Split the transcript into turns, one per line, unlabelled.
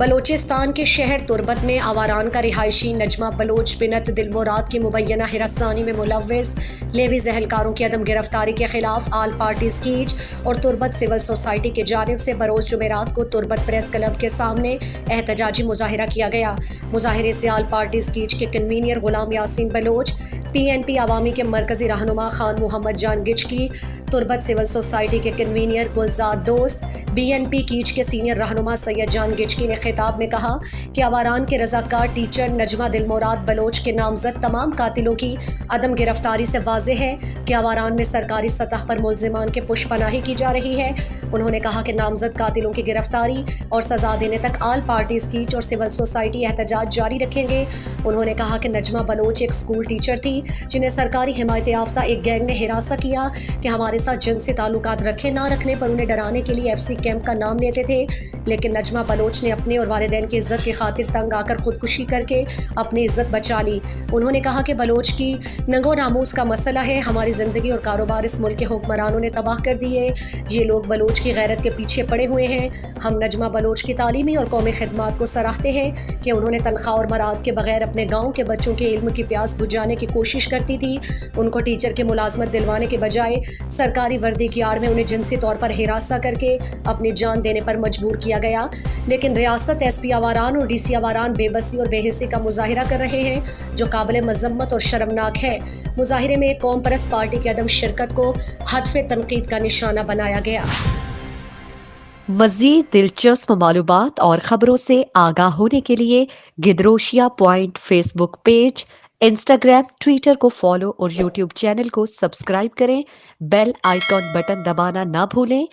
بلوچستان کے شہر تربت میں آواران کا رہائشی نجمہ بلوچ بنت دل مراد کی مبینہ ہراسانی میں ملوث لیویز اہلکاروں کی عدم گرفتاری کے خلاف آل پارٹیز کیج اور تربت سول سوسائٹی کی جانب سے بروز جمعرات کو تربت پریس کلب کے سامنے احتجاجی مظاہرہ کیا گیا۔ مظاہرے سے آل پارٹیز کیج کے کنوینر غلام یاسین بلوچ، پی این پی عوامی کے مرکزی رہنما خان محمد جان گچکی، تربت سول سوسائٹی کے کنوینر گلزار دوست، بی این پی کیج کے سینئر رہنما سید جان گچکی نے خطاب میں کہا کہ آواران کے رضاکار ٹیچر نجمہ دل مراد بلوچ کے نامزد تمام قاتلوں کی عدم گرفتاری سے واضح ہے کہ آواران میں سرکاری سطح پر ملزمان کے پش پناہی کی جا رہی ہے۔ انہوں نے کہا کہ نامزد قاتلوں کی گرفتاری اور سزا دینے تک آل پارٹیز کیج اور سول سوسائٹی احتجاج جاری رکھیں گے۔ انہوں نے کہا کہ نجمہ بلوچ ایک اسکول ٹیچر تھی جنہیں سرکاری حمایت یافتہ ایک گینگ نے ہراساں کیا کہ ہمارے ساتھ جنسی تعلقات رکھے نہ رکھنے پر انہیں ڈرانے کے لیے ایف سی کیمپ کا نام لیتے تھے، لیکن نجمہ بلوچ نے اپنے اور والدین کی عزت کی خاطر تنگ آ کر خودکشی کر کے اپنی عزت بچا لی۔ انہوں نے کہا کہ بلوچ کی ننگ و ناموس کا مسئلہ ہے، ہماری زندگی اور کاروبار اس ملک کے حکمرانوں نے تباہ کر دیے، یہ لوگ بلوچ کی غیرت کے پیچھے پڑے ہوئے ہیں۔ ہم نجمہ بلوچ کی تعلیمی اور قومی خدمات کو سراہتے ہیں کہ انہوں نے تنخواہ اور مراد کے بغیر اپنے گاؤں کے بچوں کے علم کی پیاس بجھانے کی کوشش کرتی تھی۔ ان کو ٹیچر کی ملازمت دلوانے کے بجائے سرکاری وردی کی آڑ میں انہیں جنسی طور پر ہراساں کر کے اپنی جان دینے پر مجبور کیا گیا، لیکن ریاست ایس پی آواران اور ڈی سی آواران بے بسی اور بے حسی کا مظاہرہ کر رہے ہیں جو قابل مذمت اور شرمناک ہے۔ مظاہرے میں ایک قوم پرست پارٹی کی عدم شرکت کو ہدف تنقید کا نشانہ بنایا گیا۔
مزید دلچسپ معلومات اور خبروں سے آگاہ ہونے کے لیے Gedrosia point Facebook page, Instagram, Twitter کو فالو اور یوٹیوب چینل کو سبسکرائب کریں۔ بیل آئیکن بٹن دبانا نہ بھولیں